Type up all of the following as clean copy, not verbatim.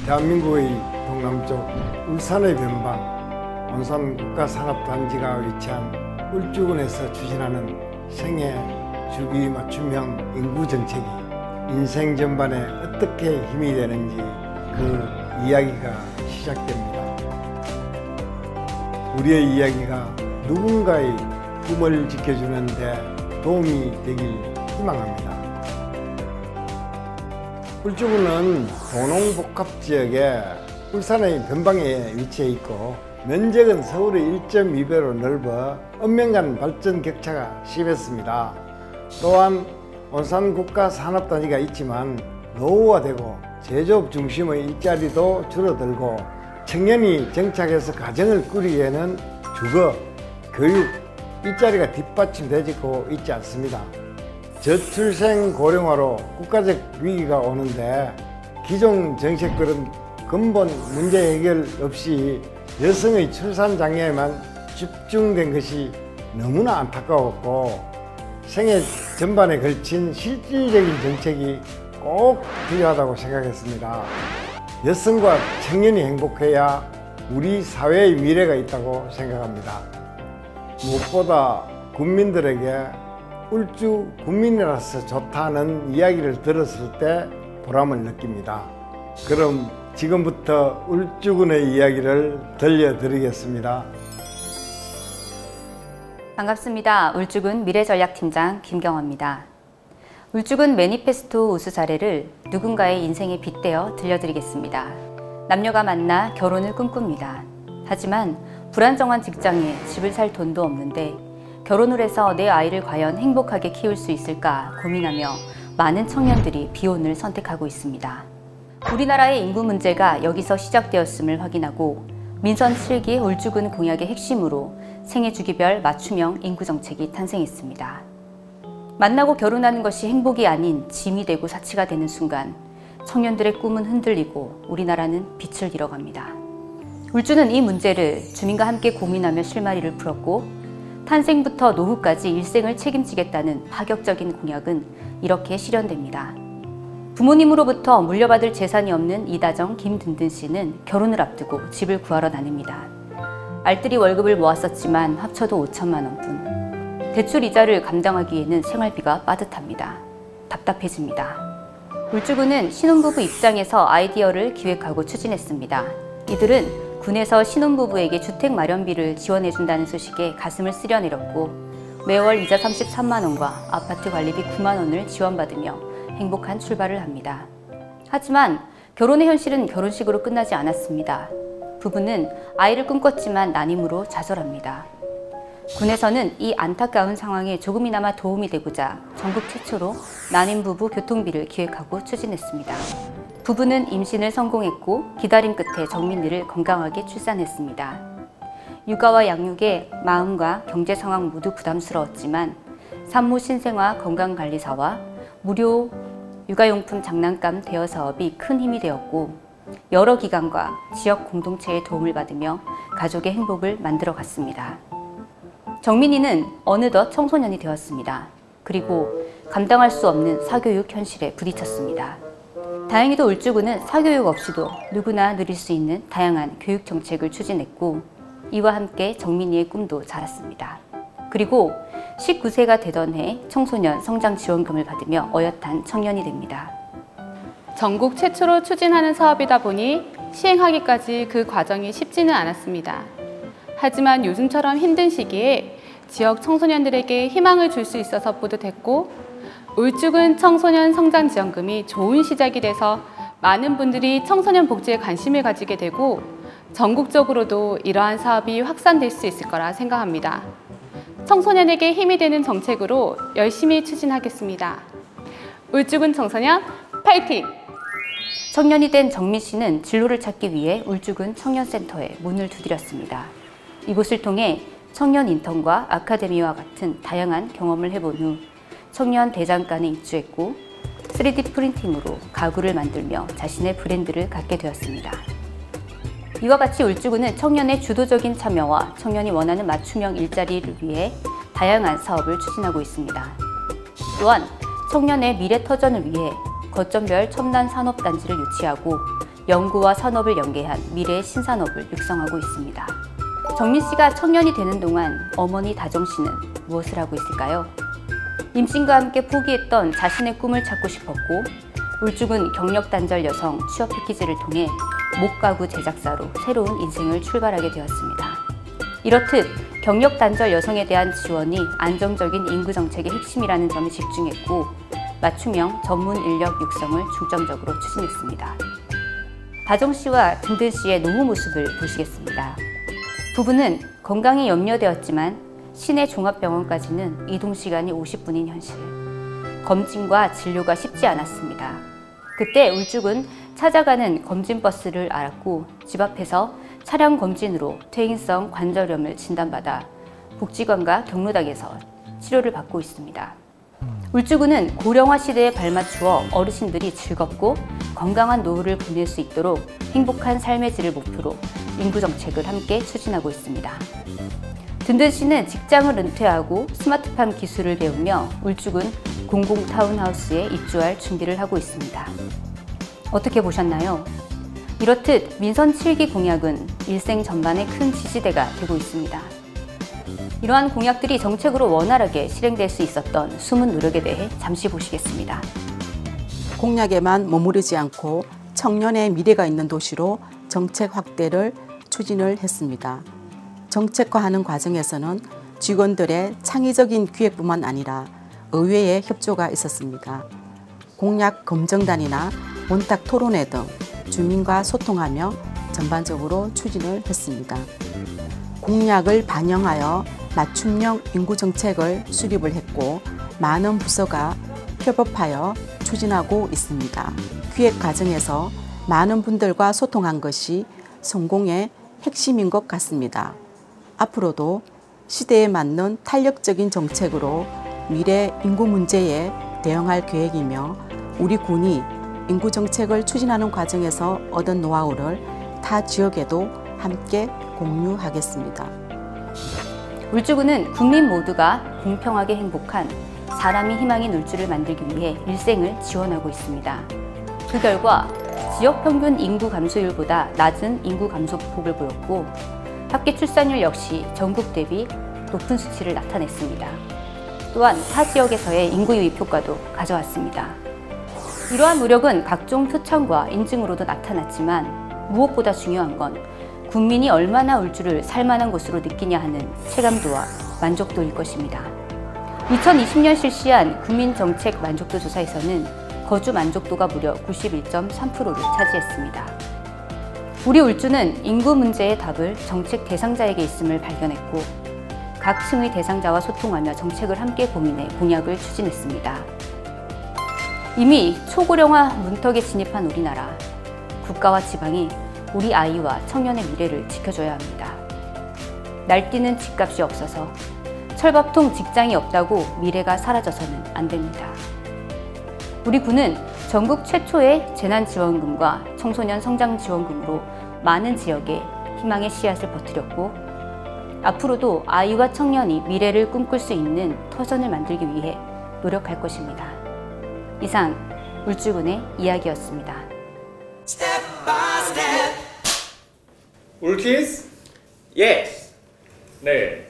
대한민국의 동남쪽 울산의 변방 온산 국가산업단지가 위치한 울주군에서 추진하는 생애 주기 맞춤형 인구 정책이 인생 전반에 어떻게 힘이 되는지 그 이야기가 시작됩니다. 우리의 이야기가 누군가의 꿈을 지켜주는 데 도움이 되길 희망합니다. 울주군은 도농복합지역에 울산의 변방에 위치해 있고 면적은 서울의 1.2배로 넓어 읍면 발전 격차가 심했습니다. 또한 온산국가산업단지가 있지만 노후화되고 제조업 중심의 일자리도 줄어들고 청년이 정착해서 가정을 꾸리기에는 주거, 교육, 일자리가 뒷받침되고 있지 않습니다. 저출생 고령화로 국가적 위기가 오는데 기존 정책들은 근본 문제 해결 없이 여성의 출산 장려에만 집중된 것이 너무나 안타까웠고 생애 전반에 걸친 실질적인 정책이 꼭 필요하다고 생각했습니다. 여성과 청년이 행복해야 우리 사회의 미래가 있다고 생각합니다. 무엇보다 국민들에게 울주 국민이라서 좋다는 이야기를 들었을 때 보람을 느낍니다. 그럼 지금부터 울주군의 이야기를 들려드리겠습니다. 반갑습니다. 울주군 미래전략팀장 김경화입니다. 울주군 매니페스토 우수 사례를 누군가의 인생에 빗대어 들려드리겠습니다. 남녀가 만나 결혼을 꿈꿉니다. 하지만 불안정한 직장에 집을 살 돈도 없는데 결혼을 해서 내 아이를 과연 행복하게 키울 수 있을까 고민하며 많은 청년들이 비혼을 선택하고 있습니다. 우리나라의 인구 문제가 여기서 시작되었음을 확인하고 민선 7기 울주군 공약의 핵심으로 생애 주기별 맞춤형 인구 정책이 탄생했습니다. 만나고 결혼하는 것이 행복이 아닌 짐이 되고 사치가 되는 순간 청년들의 꿈은 흔들리고 우리나라는 빛을 잃어갑니다. 울주는 이 문제를 주민과 함께 고민하며 실마리를 풀었고 탄생부터 노후까지 일생을 책임지겠다는 파격적인 공약은 이렇게 실현됩니다. 부모님으로부터 물려받을 재산이 없는 이다정, 김든든 씨는 결혼을 앞두고 집을 구하러 다닙니다. 알뜰히 월급을 모았었지만 합쳐도 5천만 원뿐. 대출 이자를 감당하기에는 생활비가 빠듯합니다. 답답해집니다. 울주군은 신혼부부 입장에서 아이디어를 기획하고 추진했습니다. 이들은 군에서 신혼부부에게 주택 마련비를 지원해준다는 소식에 가슴을 쓰려내렸고 매월 이자 33만 원과 아파트 관리비 9만 원을 지원받으며 행복한 출발을 합니다. 하지만 결혼의 현실은 결혼식으로 끝나지 않았습니다. 부부는 아이를 꿈꿨지만 난임으로 좌절합니다. 군에서는 이 안타까운 상황에 조금이나마 도움이 되고자 전국 최초로 난임 부부 교통비를 기획하고 추진했습니다. 부부는 임신을 성공했고 기다림 끝에 정민이를 건강하게 출산했습니다. 육아와 양육에 마음과 경제 상황 모두 부담스러웠지만 산모 신생아 건강관리사와 무료 육아용품 장난감 대여 사업이 큰 힘이 되었고 여러 기관과 지역 공동체의 도움을 받으며 가족의 행복을 만들어 갔습니다. 정민이는 어느덧 청소년이 되었습니다. 그리고 감당할 수 없는 사교육 현실에 부딪혔습니다. 다행히도 울주군은 사교육 없이도 누구나 누릴 수 있는 다양한 교육 정책을 추진했고 이와 함께 정민이의 꿈도 자랐습니다. 그리고 19세가 되던 해 청소년 성장지원금을 받으며 어엿한 청년이 됩니다. 전국 최초로 추진하는 사업이다 보니 시행하기까지 그 과정이 쉽지는 않았습니다. 하지만 요즘처럼 힘든 시기에 지역 청소년들에게 희망을 줄 수 있어서 뿌듯했고 울주군 청소년 성장지원금이 좋은 시작이 돼서 많은 분들이 청소년 복지에 관심을 가지게 되고 전국적으로도 이러한 사업이 확산될 수 있을 거라 생각합니다. 청소년에게 힘이 되는 정책으로 열심히 추진하겠습니다. 울주군 청소년 파이팅! 청년이 된 정민 씨는 진로를 찾기 위해 울주군 청년센터에 문을 두드렸습니다. 이곳을 통해 청년 인턴과 아카데미와 같은 다양한 경험을 해본 후 청년 대장간에 입주했고 3D 프린팅으로 가구를 만들며 자신의 브랜드를 갖게 되었습니다. 이와 같이 울주군은 청년의 주도적인 참여와 청년이 원하는 맞춤형 일자리를 위해 다양한 사업을 추진하고 있습니다. 또한 청년의 미래 터전을 위해 거점별 첨단 산업단지를 유치하고 연구와 산업을 연계한 미래의 신산업을 육성하고 있습니다. 정민 씨가 청년이 되는 동안 어머니 다정 씨는 무엇을 하고 있을까요? 임신과 함께 포기했던 자신의 꿈을 찾고 싶었고 울죽은 경력단절 여성 취업 패키지를 통해 목가구 제작사로 새로운 인생을 출발하게 되었습니다. 이렇듯 경력단절 여성에 대한 지원이 안정적인 인구정책의 핵심이라는 점에 집중했고 맞춤형 전문 인력 육성을 중점적으로 추진했습니다. 다정 씨와 든든 씨의 노후 모습을 보시겠습니다. 부부는 건강이 염려되었지만 시내 종합병원까지는 이동 시간이 50분인 현실. 검진과 진료가 쉽지 않았습니다. 그때 울죽은 찾아가는 검진버스를 알았고 집 앞에서 차량 검진으로 퇴행성 관절염을 진단받아 복지관과 경로당에서 치료를 받고 있습니다. 울주군은 고령화 시대에 발맞추어 어르신들이 즐겁고 건강한 노후를 보낼 수 있도록 행복한 삶의 질을 목표로 인구정책을 함께 추진하고 있습니다. 든든 씨는 직장을 은퇴하고 스마트팜 기술을 배우며 울주군 공공 타운하우스에 입주할 준비를 하고 있습니다. 어떻게 보셨나요? 이렇듯 민선 7기 공약은 일생 전반에 큰 지지대가 되고 있습니다. 이러한 공약들이 정책으로 원활하게 실행될 수 있었던 숨은 노력에 대해 잠시 보시겠습니다. 공약에만 머무르지 않고 청년의 미래가 있는 도시로 정책 확대를 추진을 했습니다. 정책화하는 과정에서는 직원들의 창의적인 기획뿐만 아니라 의회의 협조가 있었습니다. 공약 검증단이나 원탁 토론회 등 주민과 소통하며 전반적으로 추진을 했습니다. 공약을 반영하여 맞춤형 인구정책을 수립을 했고 많은 부서가 협업하여 추진하고 있습니다. 기획 과정에서 많은 분들과 소통한 것이 성공의 핵심인 것 같습니다. 앞으로도 시대에 맞는 탄력적인 정책으로 미래 인구 문제에 대응할 계획이며 우리 군이 인구 정책을 추진하는 과정에서 얻은 노하우를 타 지역에도 함께 공유하겠습니다. 울주군은 국민 모두가 공평하게 행복한 사람이 희망인 울주를 만들기 위해 일생을 지원하고 있습니다. 그 결과 지역 평균 인구 감소율보다 낮은 인구 감소폭을 보였고 합계 출산율 역시 전국 대비 높은 수치를 나타냈습니다. 또한 타 지역에서의 인구 유입 효과도 가져왔습니다. 이러한 노력은 각종 표창과 인증으로도 나타났지만 무엇보다 중요한 건 국민이 얼마나 울주를 살만한 곳으로 느끼냐 하는 체감도와 만족도일 것입니다. 2020년 실시한 국민정책 만족도 조사에서는 거주 만족도가 무려 91.3%를 차지했습니다. 우리 울주는 인구 문제의 답을 정책 대상자에게 있음을 발견했고 각 층의 대상자와 소통하며 정책을 함께 고민해 공약을 추진했습니다. 이미 초고령화 문턱에 진입한 우리나라, 국가와 지방이 우리 아이와 청년의 미래를 지켜줘야 합니다. 날뛰는 집값이 없어서 철밥통 직장이 없다고 미래가 사라져서는 안 됩니다. 우리 군은 전국 최초의 재난지원금과 청소년 성장지원금으로 많은 지역에 희망의 씨앗을 퍼뜨렸고 앞으로도 아이와 청년이 미래를 꿈꿀 수 있는 터전을 만들기 위해 노력할 것입니다. 이상 울주군의 이야기였습니다. 울키즈? Yes. 네.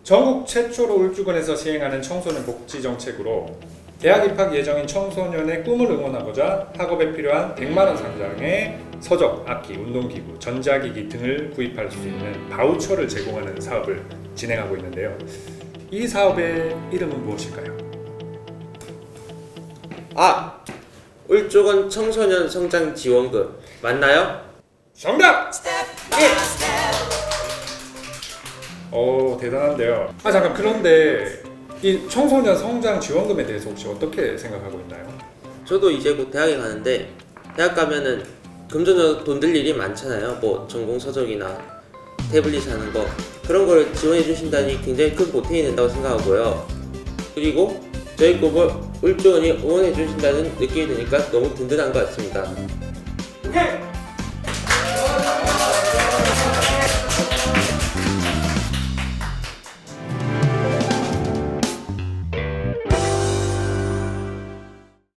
전국 최초로 울주군에서 시행하는 청소년 복지 정책으로 대학 입학 예정인 청소년의 꿈을 응원하고자 학업에 필요한 100만 원 상당의 서적, 악기, 운동기구, 전자기기 등을 구입할 수 있는 바우처를 제공하는 사업을 진행하고 있는데요. 이 사업의 이름은 무엇일까요? 울주군 청소년 성장 지원금 맞나요? 정답! 예. 대단한데요. 잠깐, 그런데 이 청소년 성장 지원금에 대해서 혹시 어떻게 생각하고 있나요? 저도 이제 곧 대학에 가는데 대학 가면은 금전적으로 돈 들 일이 많잖아요. 뭐 전공 서적이나 태블릿 하는 거 그런 걸 지원해 주신다니 굉장히 큰 보탬이 된다고 생각하고요. 그리고 저희 꿈을 울주군이 응원해 주신다는 느낌이 드니까 너무 든든한 것 같습니다. 오케이!